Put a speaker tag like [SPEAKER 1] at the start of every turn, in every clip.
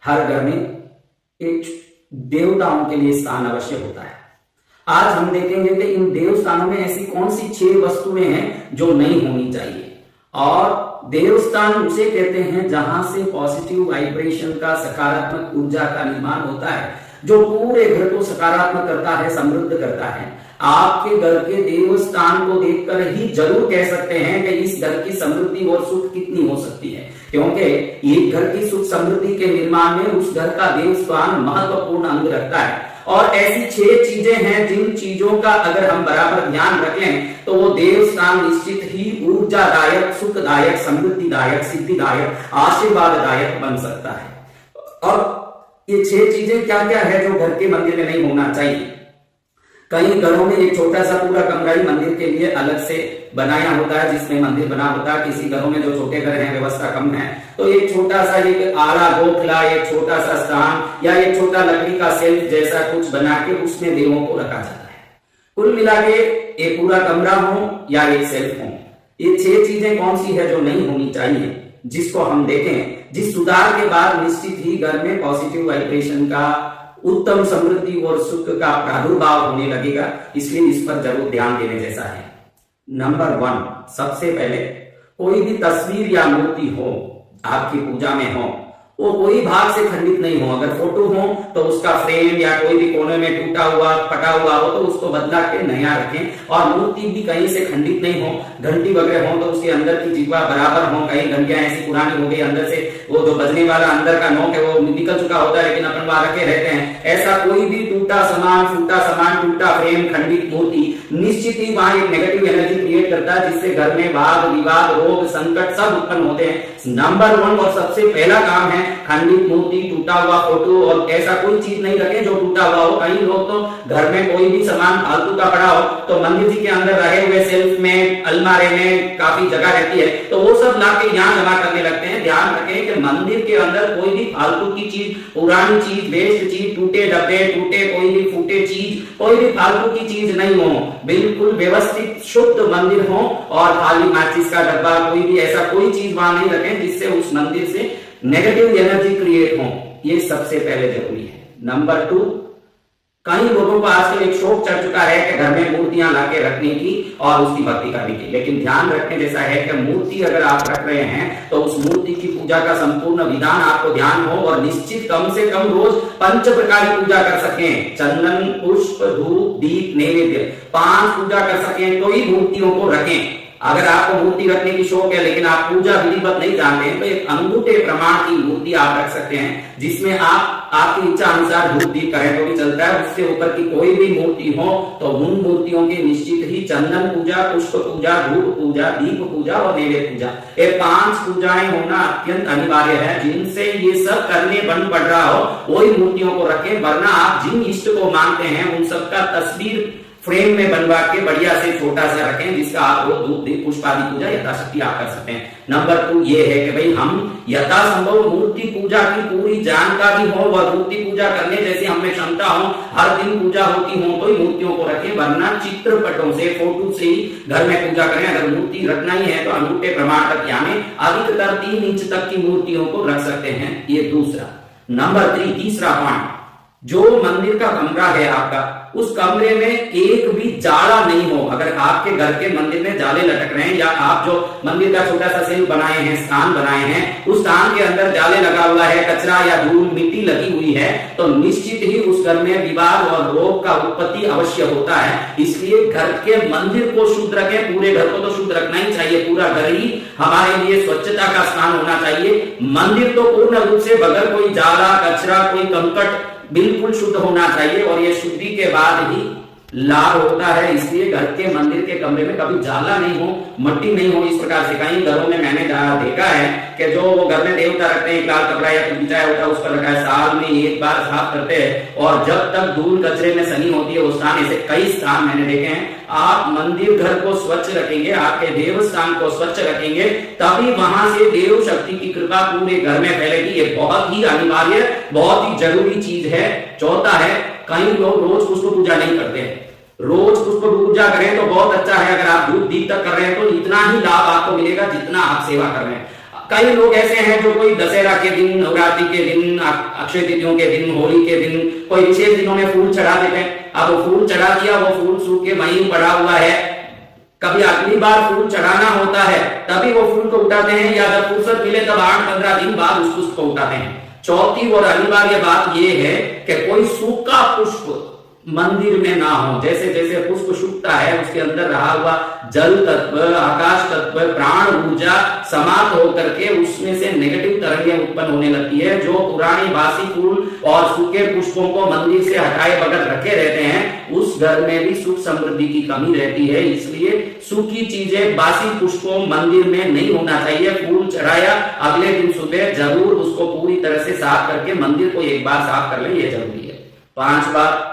[SPEAKER 1] हर घर में एक देवताओं के लिए स्थान अवश्य होता है। आज हम देखेंगे कि इन देव स्थानों में ऐसी कौन सी 6 वस्तुएं हैं जो नहीं होनी चाहिए। और देवस्थान उसे कहते हैं जहां से पॉजिटिव वाइब्रेशन का, सकारात्मक ऊर्जा का निर्माण होता है, जो पूरे घर को सकारात्मक करता है, समृद्ध करता है। आपके घर के देवस्थान को देखकर ही जरूर कह सकते हैं कि इस घर की समृद्धि और सुख कितनी हो सकती है, क्योंकि एक घर की सुख समृद्धि के निर्माण में उस घर का देवस्थान महत्वपूर्ण अंग रखता है। और ऐसी 6 चीजें हैं जिन चीजों का अगर हम बराबर ध्यान रख लें तो वो देवस्थान निश्चित ही ऊर्जादायक, सुखदायक, समृद्धिदायक, सिद्धिदायक, आशीर्वाददायक बन सकता है। और ये 6 चीजें क्या क्या है जो घर के मंदिर में नहीं होना चाहिए। कई घरों में एक छोटा सा पूरा कमरा ही मंदिर के लिए अलग से बनाया होता है, जिसमें मंदिर बना होता है। किसी घरों में जो छोटे घर हैं, व्यवस्था कम है, तो एक छोटा सा एक आला गोखला, एक छोटा सा स्थान या एक छोटा लकड़ी का सेल्फ जैसा कुछ बना के उसमें देवों को रखा जाता है। कुल मिला के एक पूरा कमरा हो या एक सेल्फ हो, ये 6 चीजें कौन सी है जो नहीं होनी चाहिए, जिसको हम देखें, जिस सुधार के बाद निश्चित ही घर में पॉजिटिव वाइब्रेशन का, उत्तम समृद्धि और सुख का प्रादुर्भाव होने लगेगा। इसलिए इस पर जरूर ध्यान देने जैसा है। नंबर 1, सबसे पहले कोई भी तस्वीर या मूर्ति हो आपकी पूजा में हो, वो कोई भाग से खंडित नहीं हो। अगर फोटो हो तो उसका फ्रेम या कोई भी कोने में टूटा हुआ, फटा हुआ हो तो उसको बदला के नया रखें। और मूर्ति भी कहीं से खंडित नहीं हो। घंटी वगैरह हो तो उसके अंदर की जिह्वा बराबर हो। कई घंटियां ऐसी पुरानी हो गई, अंदर से वो जो बजने वाला अंदर का नोक है वो निकल चुका होता है, लेकिन अपन वहां रखे रहते हैं। ऐसा कोई भी टूटा सामान, फूटा सामान, टूटा फ्रेम, खंडित मूर्ति निश्चित ही वहां एक नेगेटिव एनर्जी क्रिएट करता है, जिससे घर में वाद विवाद, रोग, संकट सब उत्पन्न होते हैं। नंबर 1 और सबसे पहला काम है खंडित मूर्ति, टूटा हुआ फोटो और ऐसा कोई चीज नहीं रखें जो टूटा हुआ हो। कई लोग तो घर में कोई भी सामान फालतू का पड़ा हो तो मंदिर जी के अंदर रहे हुए सेल्फ में, अलमारे में काफी जगह रहती है तो वो सब लाके यहाँ जमा करने लगते हैं। ध्यान रखें कि मंदिर के अंदर कोई भी फालतू की चीज, पुरानी चीज, वेस्ट चीज, टूटे डब्बे, टूटे कोई भी फूटे चीज, कोई भी फालतू की चीज नहीं हो। बिल्कुल व्यवस्थित शुद्ध मंदिर हो और खाली माचिस का डब्बा, कोई भी ऐसा कोई चीज वहां नहीं रखें जिससे उस मंदिर से नेगेटिव एनर्जी क्रिएट हो। ये सबसे पहले जरूरी है। नंबर 2, कई लोगों को आजकल एक शौक चढ़ चुका है कि घर में मूर्तियां लाके रखने की और उसकी भक्ति करने की। लेकिन ध्यान रखने जैसा है कि मूर्ति अगर आप रख रहे हैं तो उस मूर्ति की पूजा का संपूर्ण विधान आपको ध्यान हो और निश्चित कम से कम रोज 5 प्रकार की पूजा कर सकें। चंदन, पुष्प, धूप, दीप, नैवेद्य, 5 पूजा कर सकें तो ही मूर्तियों को रखें। अगर आपको मूर्ति रखने की शौक है लेकिन आप पूजा विधिवत नहीं जानते हैं तो एक अंगूठे प्रमाण की मूर्ति आप रख सकते हैं, जिसमें आप आपकी इच्छा अनुसार धूप दीप करें तो भी चलता है। उससे ऊपर की कोई भी मूर्ति हो तो उन मूर्तियों के निश्चित ही चंदन पूजा, पुष्प पूजा, धूप पूजा, दीप पूजा और नैवेद्य पूजा, ये 5 पूजाएं होना अत्यंत अनिवार्य है। जिनसे ये सब करने बंद पड़ रहा हो वही मूर्तियों को रखें, वरना आप जिन इष्ट को मानते हैं उन सबका तस्वीर फ्रेम में बनवा के बढ़िया से छोटा सा रखें, जिसका आप वो धूप दीप पुष्प आदि पूजा यथाशक्ति आप कर सकते हैं। नंबर 2 ये है कि भाई हम यथासंभव मूर्ति पूजा की पूरी जानकारी हो व मूर्ति पूजा करने जैसी हमें क्षमता हो, हर दिन पूजा होती हो तो ही मूर्तियों को रखें, वरना चित्रपटों से, फोटो से ही घर में पूजा करें। अगर मूर्ति रखना ही है तो अंगूठे प्रमाण तक यानी अधिकतर 3 इंच तक की मूर्तियों को रख सकते हैं। ये दूसरा। नंबर 3, तीसरा पॉइंट, जो मंदिर का कमरा है आपका, उस कमरे में एक भी जाला नहीं हो। अगर आपके घर के मंदिर में जाले लटक रहे हैं या आप जो मंदिर का छोटा सा सेल बनाए हैं, स्थान बनाए हैं, उस स्थान के अंदर जाले लगा हुआ है, कचरा या धूल मिट्टी लगी हुई है तो निश्चित ही उस घर में विवाद और रोग का उत्पत्ति अवश्य होता है। इसलिए घर के मंदिर को शुद्ध रखें। पूरे घर को तो शुद्ध रखना ही चाहिए, पूरा घर ही हमारे लिए स्वच्छता का स्थान होना चाहिए। मंदिर तो पूर्ण रूप से बगैर कोई जाला, कचरा, कोई कंकट बिल्कुल शुद्ध होना चाहिए और ये शुद्धि के बाद ही लाभ होता है। इसलिए घर के मंदिर के कमरे में कभी जाला नहीं हो, मट्टी नहीं हो। इस प्रकार से कई घरों में मैंने देखा है कि जो वो घर में देवता रखते हैं, लाल कपड़ा या कुछ बिछाया होता है उस पर रखा है, साल में एक बार साफ करते हैं और जब तक धूल कचरे में सनी होती है उस स्थान, ऐसे कई स्थान मैंने देखे हैं। आप मंदिर घर को स्वच्छ रखेंगे, आपके देव स्थान को स्वच्छ रखेंगे, तभी वहां से देव शक्ति की कृपा पूरे घर में फैलेगी। ये बहुत ही अनिवार्य, बहुत ही जरूरी चीज है। चौथा है, कई लोग रोज पुष्प पूजा नहीं करते हैं। रोज पुष्प पूजा करें तो बहुत अच्छा है। अगर आप धूप दीप तक कर रहे हैं तो इतना ही लाभ आपको मिलेगा जितना आप सेवा कर रहे हैं। कई लोग ऐसे हैं जो कोई दशहरा के दिन, नवरात्रि के दिन, अक्षय तृतीयों के दिन, होली के दिन, कोई विशेष दिनों में फूल चढ़ा देते हैं। अब वो फूल चढ़ा दिया, वो फूल सूख के वहीं पड़ा हुआ है, कभी अगली बार फूल चढ़ाना होता है तभी वो फूल को उठाते हैं, या जब फुर्सत मिले तब 8-15 दिन बाद उस पुष्प को उठाते हैं। चौथी और अनिवार्य बात यह है कि कोई सूखा पुष्प मंदिर में ना हो। जैसे जैसे पुष्प सूखता है उसके अंदर रहा हुआ जल तत्व, आकाश तत्व, प्राण ऊर्जा समाप्त होकर के उसमें से नेगेटिव तरंगें उत्पन्न होने लगती है। जो पुराने बासी फूल और सूखे पुष्पों को मंदिर से हटाए बगैर रखे रहते हैं, उस घर में भी सुख समृद्धि की कमी रहती है। इसलिए सूखी चीजें, बासी पुष्पों मंदिर में नहीं होना चाहिए। फूल चढ़ाया, अगले दिन सुबह जरूर उसको पूरी तरह से साफ करके मंदिर को एक बार साफ कर ले, ये जरूरी है। 5 बार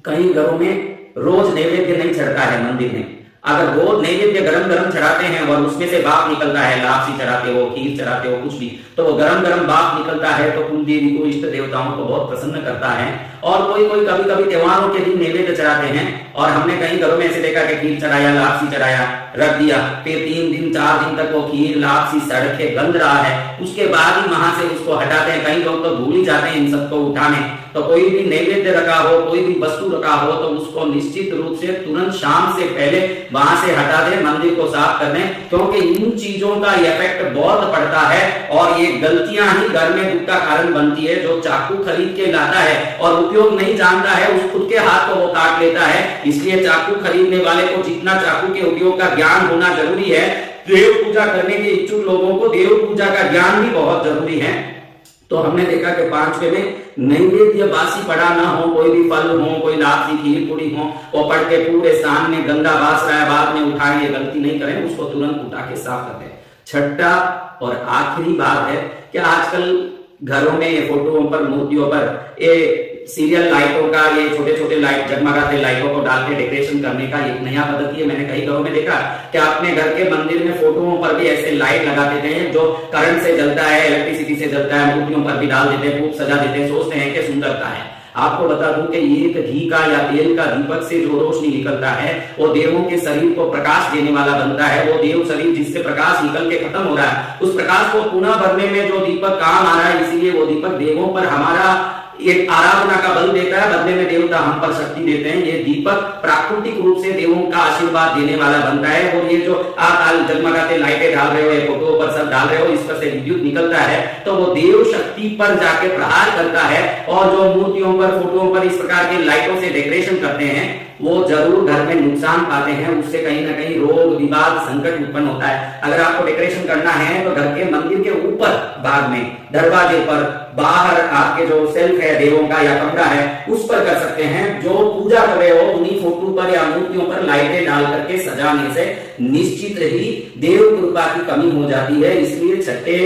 [SPEAKER 1] कई घरों में रोज नैवेद्य नहीं चढ़ता है मंदिर में। अगर रोज नैवेद्य गरम गरम चढ़ाते हैं और उसमें से भाप निकलता है, लापसी चढ़ाते हो, खीर चढ़ाते हो, कुछ भी, तो वो गरम गरम भाप निकलता है तो कुल देवी को, इष्ट देवताओं को बहुत प्रसन्न करता है। और कोई कोई कभी कभी त्योहारों के दिन नैवेद्य चढ़ाते हैं, और हमने कई घरों में ऐसे देखा कि खीर चढ़ाया, लापसी चढ़ाया, रख दिया, फिर 3 दिन 4 दिन तक वो खीर लापसी सड़ के गंध रहा है, उसके बाद ही वहां से उसको हटाते हैं। कई लोग तो भूल ही जाते हैं इन सबको उठाने। तो कोई भी नैवेद्य रखा हो, कोई भी वस्तु रखा हो, तो उसको निश्चित रूप से तुरंत शाम से पहले वहां से हटा दें, मंदिर को साफ कर दें, क्योंकि इन चीजों का इफेक्ट बहुत पड़ता है और ये गलतियां ही घर में दुख का कारण बनती है। जो चाकू खरीद के लाता है और उपयोग नहीं जानता है, उस खुद के हाथ को वो काट लेता है। इसलिए चाकू खरीदने वाले को जितना चाकू के उपयोग का ज्ञान होना जरूरी है, देव पूजा करने के इच्छुक लोगों को देव पूजा का ज्ञान भी बहुत जरूरी है। तो हमने देखा कि 5वें में नैवेद्य बासी पड़ा ना हो, कोई भी फल हो, कोई लापसी खीर पूरी हो, वो पढ़ के पूरे सामने गंदा बास रहा है, बाद में उठाए, ये गलती नहीं करें, उसको तुरंत उठा के साफ कर दें। 6ठा और आखिरी बात है कि आजकल घरों में ये फोटोओं पर, मूर्तियों पर ये सीरियल लाइटों का, ये छोटे छोटे लाइट, जगमगाते लाइटों को डाल के डेकोरेशन करने का एक नया पद्धति है। मैंने कई घरों में देखा कि अपने घर के मंदिर में फोटोओं पर भी ऐसे लाइट लगा देते हैं जो करंट से जलता है, इलेक्ट्रिसिटी से जलता है, मूर्तियों पर भी डाल देते हैं, खूब सजा देते हैं, सोचते हैं कि सुंदरता है। आपको बता दूं कि एक घी का या तेल का दीपक से जो रोशनी निकलता है वो देवों के शरीर को प्रकाश देने वाला बनता है। वो देव शरीर जिससे प्रकाश निकल के खत्म हो रहा है, उस प्रकाश को पुनः भरने में जो दीपक काम आ रहा है, इसीलिए वो दीपक देवों पर हमारा एक आराधना का बल देता है, बदले में देवता हम पर शक्ति देते हैं। ये दीपक प्राकृतिक रूप से देवों का आशीर्वाद देने वाला बनता है। और ये जो आप जगमगाते लाइटें डाल रहे हो, ये फोटो पर सब डाल रहे हो, इस पर से विद्युत निकलता है तो वो देव शक्ति पर जाके प्रहार करता है। और जो मूर्तियों पर, फोटोओं पर इस प्रकार की लाइटों से डेकोरेशन करते हैं, वो जरूर घर में नुकसान पाते हैं। उससे कहीं ना कहीं रोग, विवाद, संकट उत्पन्न होता है। अगर आपको डेकोरेशन करना है तो घर के मंदिर के ऊपर भाग में, दरवाजे पर, बाहर आपके जो सेल्फ है देवों का या कमरा है, उस पर कर सकते हैं। जो पूजा कर रहे हो उन्हीं फोटो पर या मूर्तियों पर लाइटें डाल करके सजाने से निश्चित ही देव कृपा की कमी हो जाती है। इसलिए 6ठे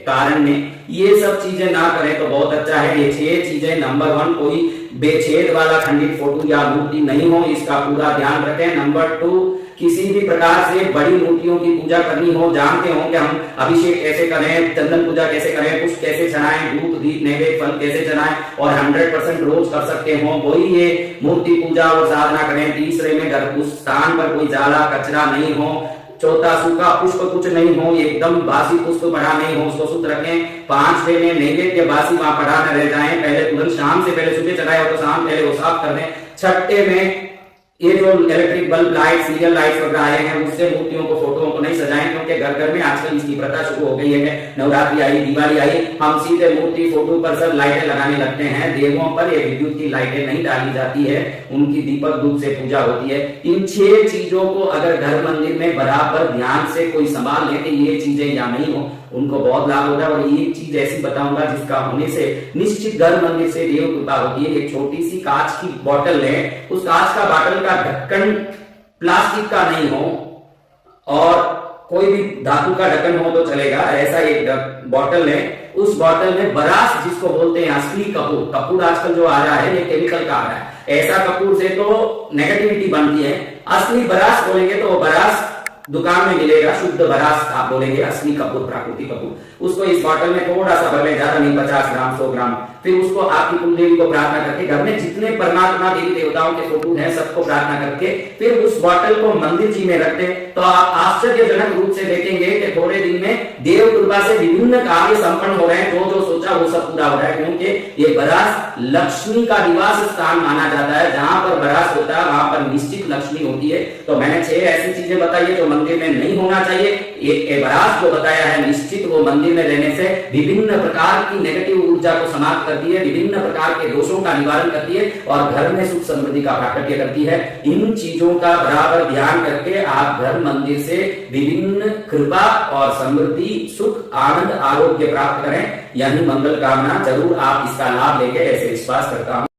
[SPEAKER 1] कारण में ये सब चीजें ना करें तो बहुत अच्छा है। ये 6 चीजें, नंबर 1, कोई बेछेद वाला खंडित फोटो या मूर्ति नहीं हो, इसका पूरा ध्यान रखें। नंबर 2, किसी भी प्रकार से बड़ी मूर्तियों की पूजा करनी हो, जानते हो कि हम अभिषेक कैसे करें, चंदन पूजा कैसे करें, पुष्प कैसे चढ़ाएं, धूप दीप नैवेद्य फल कैसे चढ़ाएं, और 100% रोज कर सकते हो, वही ये मूर्ति पूजा और साधना करें। तीसरे में घर उस स्थान पर कोई जाला कचरा नहीं हो। चौथा, सूखा पुष्प कुछ नहीं हो, एकदम बासी पुष्प पड़ा नहीं हो, उसको शुद्ध रखें। 5वें में नैवेद्य बासी वहां पड़ा न रह जाए, पहले तुरंत शाम से पहले, सुबह चढ़ाया हो तो शाम पहले वो साफ कर दें। 6ठे में ये जो electric bulb light, serial lights वगैरह आए हैं, उससे मूर्तियों को, फोटोओं को नहीं सजाएं, क्योंकि घर घर में आजकल इसकी प्रथा शुरू हो गई है। नवरात्रि आई, दिवाली आई, हम सीधे मूर्ति, फोटो पर सब लाइटें लगाने लगते हैं। देवों पर ये विद्युत की लाइटें नहीं डाली जाती है, उनकी दीपक धूप से पूजा होती है। इन 6 चीजों को अगर घर मंदिर में बराबर ध्यान से कोई संभाल ले कि ये चीजें या नहीं हो, उनको बहुत लाभ होता है। और एक चीज ऐसी बताऊंगा जिसका होने से निश्चित घर मंदिर से देव कृपा होती है। एक छोटी सी कांच की बोतल है, उस कांच का बोतल का ढक्कन प्लास्टिक का नहीं हो और कोई भी धातु का ढक्कन हो तो चलेगा। ऐसा एक बोतल है, उस बोतल में बरास, जिसको बोलते हैं असली कपूर, कपूर आजकल जो आ रहा है ये केमिकल का आ रहा है। ऐसा कपूर से तो नेगेटिविटी बनती है, असली बरास बोलेंगे तो वो बरास दुकान में मिलेगा शुद्ध बरास, आप बोलेंगे असली कपूर, प्राकृतिक कपूर। उसको इस बॉटल में थोड़ा सा भर लें, ज्यादा नहीं, 50 ग्राम 100 ग्राम। फिर उसको आपकी कुलदेवी को प्रार्थना करके, घर में जितने परमात्मा देवी देवताओं के फोटो हैं सबको प्रार्थना करके फिर उस बॉटल को मंदिर जी में रख दें, तो आप आश्चर्यजनक रूप से देखेंगे कि थोड़े दिन में देव कृपा से विभिन्न कार्य संपन्न हो रहे हैं, जो जो सोचा वो सब पूरा हो रहा है। क्योंकि ये बरास लक्ष्मी का निवास स्थान माना जाता है, जहां पर बरास होता है वहां पर निश्चित लक्ष्मी होती है। तो मैंने 6 ऐसी चीजें बताई है जो मंदिर में नहीं होना चाहिए। ये बरास जो बताया है निश्चित वो मंदिर में रहने से विभिन्न प्रकार की नेगेटिव ऊर्जा को समाप्त करती है, विभिन्न प्रकार के दोषों का निवारण करती है और घर में सुख समृद्धि का प्राकट्य करती है। इन चीजों का बराबर ध्यान करके आप घर मंदिर से विभिन्न कृपा और समृद्धि, सुख, आनंद, आरोग्य प्राप्त करें। यही मंगल कामना, जरूर आप इसका लाभ लेंगे, ऐसे विश्वास करता हूं।